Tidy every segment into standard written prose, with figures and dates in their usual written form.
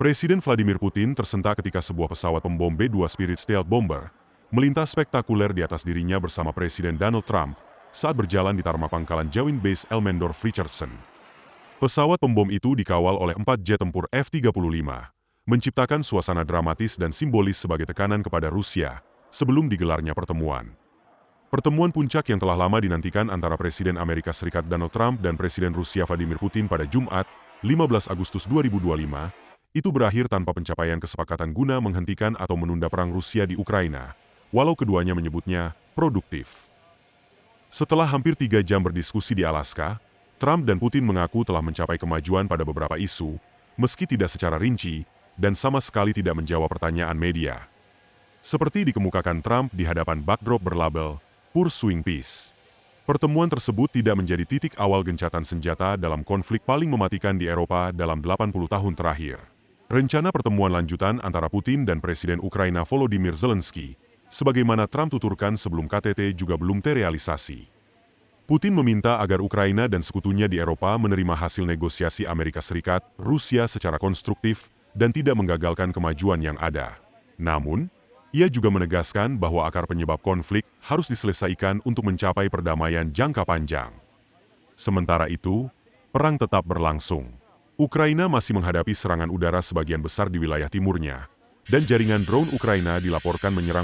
Presiden Vladimir Putin tersentak ketika sebuah pesawat pembom B-2 Spirit Stealth Bomber melintas spektakuler di atas dirinya bersama Presiden Donald Trump saat berjalan di tarma pangkalan Joint Base Elmendorf-Richardson. Pesawat pembom itu dikawal oleh 4 jet tempur F-35, menciptakan suasana dramatis dan simbolis sebagai tekanan kepada Rusia sebelum digelarnya pertemuan. Pertemuan puncak yang telah lama dinantikan antara Presiden Amerika Serikat Donald Trump dan Presiden Rusia Vladimir Putin pada Jumat, 15 Agustus 2025, itu berakhir tanpa pencapaian kesepakatan guna menghentikan atau menunda perang Rusia di Ukraina, walau keduanya menyebutnya produktif. Setelah hampir 3 jam berdiskusi di Alaska, Trump dan Putin mengaku telah mencapai kemajuan pada beberapa isu, meski tidak secara rinci, dan sama sekali tidak menjawab pertanyaan media. Seperti dikemukakan Trump di hadapan backdrop berlabel Pursuing Peace. Pertemuan tersebut tidak menjadi titik awal gencatan senjata dalam konflik paling mematikan di Eropa dalam 80 tahun terakhir. Rencana pertemuan lanjutan antara Putin dan Presiden Ukraina Volodymyr Zelenskiy, sebagaimana Trump tuturkan sebelum KTT juga belum terrealisasi. Putin meminta agar Ukraina dan sekutunya di Eropa menerima hasil negosiasi Amerika Serikat, Rusia secara konstruktif dan tidak menggagalkan kemajuan yang ada. Namun, ia juga menegaskan bahwa akar penyebab konflik harus diselesaikan untuk mencapai perdamaian jangka panjang. Sementara itu, perang tetap berlangsung. Ukraina masih menghadapi serangan udara sebagian besar di wilayah timurnya, dan jaringan drone Ukraina dilaporkan menyerang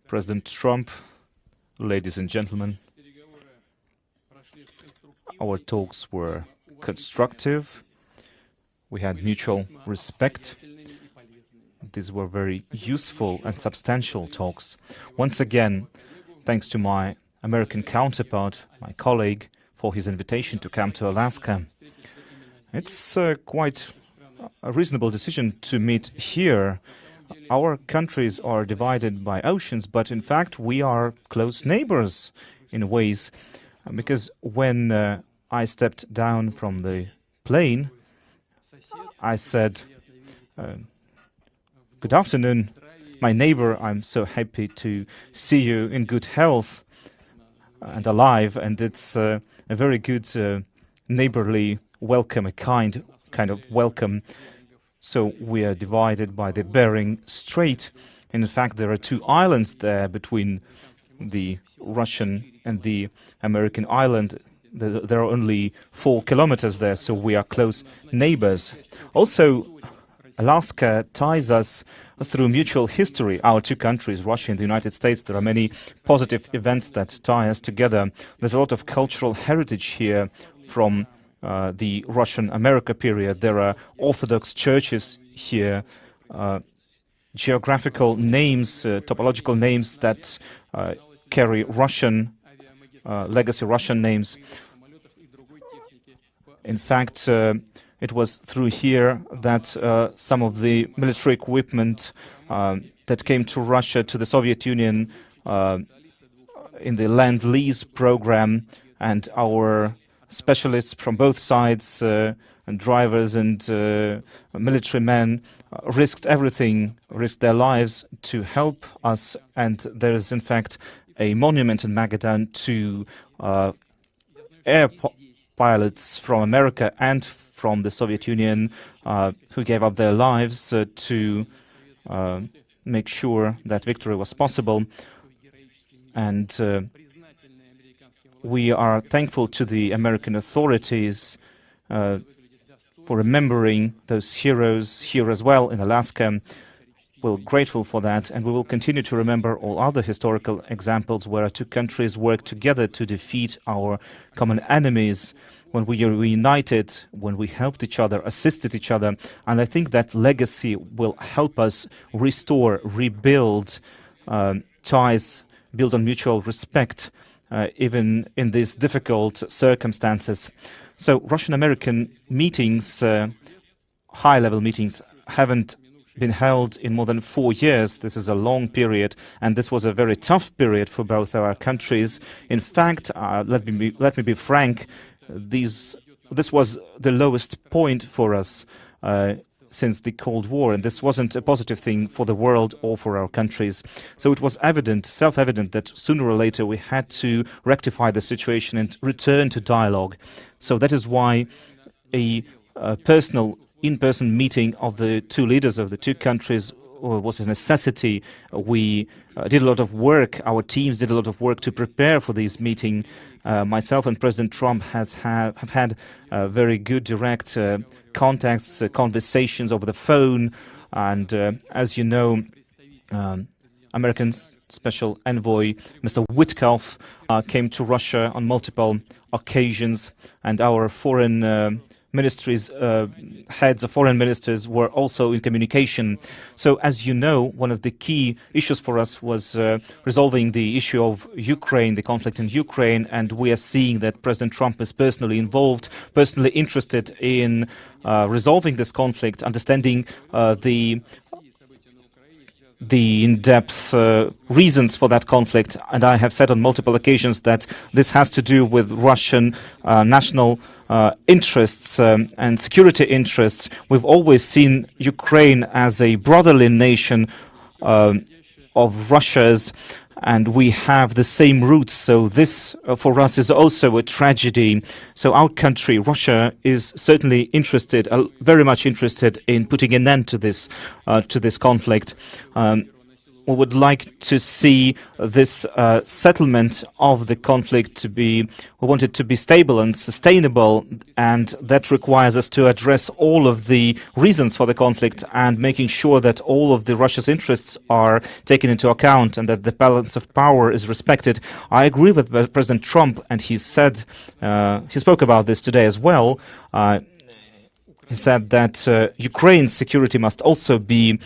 President Trump, ladies and gentlemen, our talks were constructive. We had mutual respect. These were very useful and substantial talks. Once again, thanks to my American counterpart, my colleague, for his invitation to come to Alaska. It's quite a reasonable decision to meet here. Our countries are divided by oceans, but in fact we are close neighbors in ways, because when I stepped down from the plane, I said, "Good afternoon, my neighbor. I'm so happy to see you in good health and alive." And it's a very good neighborly welcome, a kind of welcome. So we are divided by the Bering Strait. In fact, there are two islands there between the Russian and the American island. There are only 4 kilometers there, so we are close neighbors. Also, Alaska ties us through mutual history, our two countries, Russia and the United States. There are many positive events that tie us together. There's a lot of cultural heritage here from the Russian-America period. There are Orthodox churches here, geographical names, topological names that carry Russian legacy, Russian names. In fact, it was through here that some of the military equipment that came to Russia, to the Soviet Union, in the Land-Lease program, and our specialists from both sides, and drivers and military men, risked everything, risked their lives to help us. And there is, in fact, a monument in Magadan to air pilots from America and from the Soviet Union who gave up their lives to make sure that victory was possible. And we are thankful to the American authorities for remembering those heroes here as well in Alaska. We're grateful for that, and we will continue to remember all other historical examples where our two countries work together to defeat our common enemies, when we are united, when we helped each other, assisted each other. And I think that legacy will help us restore, rebuild ties, build on mutual respect, even in these difficult circumstances. So Russian-American meetings, high-level meetings, haven't been held in more than 4 years. This is a long period, and this was a very tough period for both our countries. In fact, let me be frank, this was the lowest point for us since the Cold War, and this wasn't a positive thing for the world or for our countries. So it was evident, self-evident, that sooner or later we had to rectify the situation and return to dialogue. So that is why a personal in-person meeting of the two leaders of the two countries was a necessity. We did a lot of work, our teams did a lot of work to prepare for this meeting. Myself and President Trump have had very good direct contacts, conversations over the phone. And as you know, American Special Envoy Mr. Witkoff came to Russia on multiple occasions, and our foreign ministries, heads of foreign ministers were also in communication. So, as you know, one of the key issues for us was resolving the issue of Ukraine, the conflict in Ukraine, and we are seeing that President Trump is personally involved, personally interested in resolving this conflict, understanding the in-depth reasons for that conflict. And I have said on multiple occasions that this has to do with Russian national interests and security interests. We've always seen Ukraine as a brotherly nation of Russia's, and we have the same roots. So this, for us, is also a tragedy. So our country, Russia, is certainly interested, very much interested in putting an end to this conflict. we would like to see this settlement of the conflict to be, we want it to be stable and sustainable, and that requires us to address all of the reasons for the conflict and making sure that all of the Russia's interests are taken into account and that the balance of power is respected. I agree with President Trump, and he said, he spoke about this today as well. He said that Ukraine's security must also be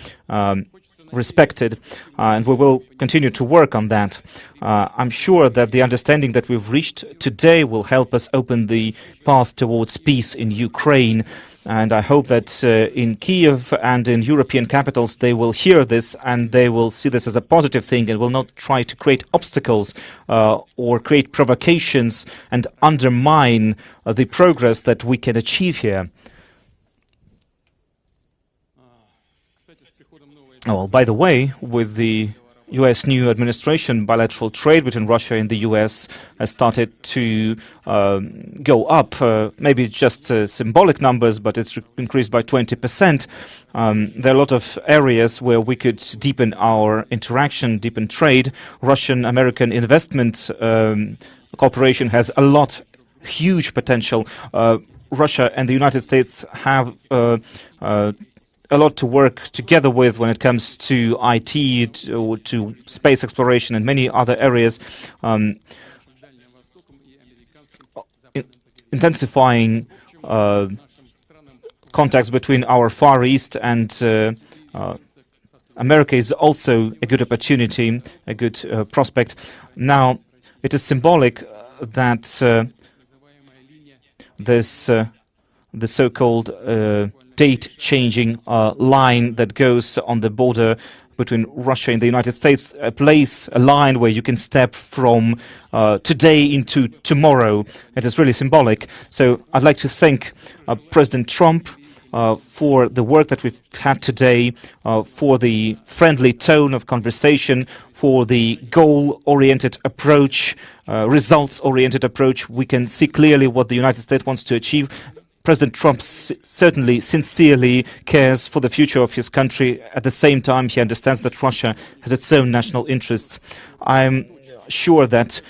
respected, and we will continue to work on that. I'm sure that the understanding that we've reached today will help us open the path towards peace in Ukraine, and I hope that in Kiev and in European capitals they will hear this and they will see this as a positive thing and will not try to create obstacles or create provocations and undermine the progress that we can achieve here. Oh, by the way, with the U.S. new administration, bilateral trade between Russia and the U.S. has started to go up. Maybe just symbolic numbers, but it's increased by 20%. There are a lot of areas where we could deepen our interaction, deepen trade. Russian-American investment cooperation has a lot, huge potential. Russia and the United States have a lot to work together with when it comes to IT, to space exploration and many other areas, intensifying contacts between our Far East and America is also a good opportunity, a good prospect. Now, it is symbolic that the so-called date-changing line that goes on the border between Russia and the United States, a line where you can step from today into tomorrow. It is really symbolic. So I'd like to thank President Trump for the work that we've had today, for the friendly tone of conversation, for the goal-oriented approach, results-oriented approach. We can see clearly what the United States wants to achieve. President Trump certainly sincerely cares for the future of his country. At the same time, he understands that Russia has its own national interests. I'm sure that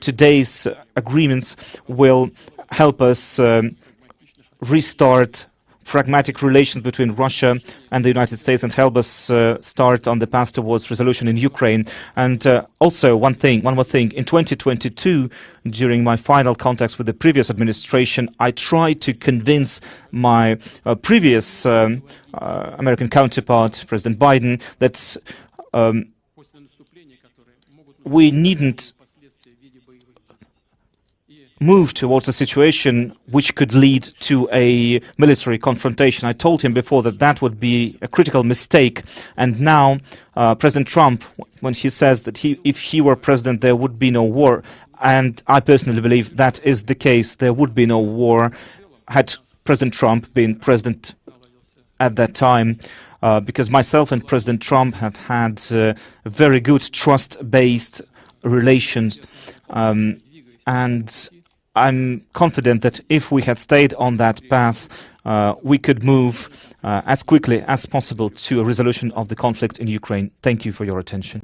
today's agreements will help us restart pragmatic relations between Russia and the United States and help us start on the path towards resolution in Ukraine. And also one more thing, in 2022, during my final contacts with the previous administration, I tried to convince my previous American counterpart, President Biden, that we needn't move towards a situation which could lead to a military confrontation. I told him before that that would be a critical mistake. And now President Trump, when he says that if he were president, there would be no war. And I personally believe that is the case. There would be no war had President Trump been president at that time. Because myself and President Trump have had very good trust-based relations. And I'm confident that if we had stayed on that path, we could move as quickly as possible to a resolution of the conflict in Ukraine. Thank you for your attention.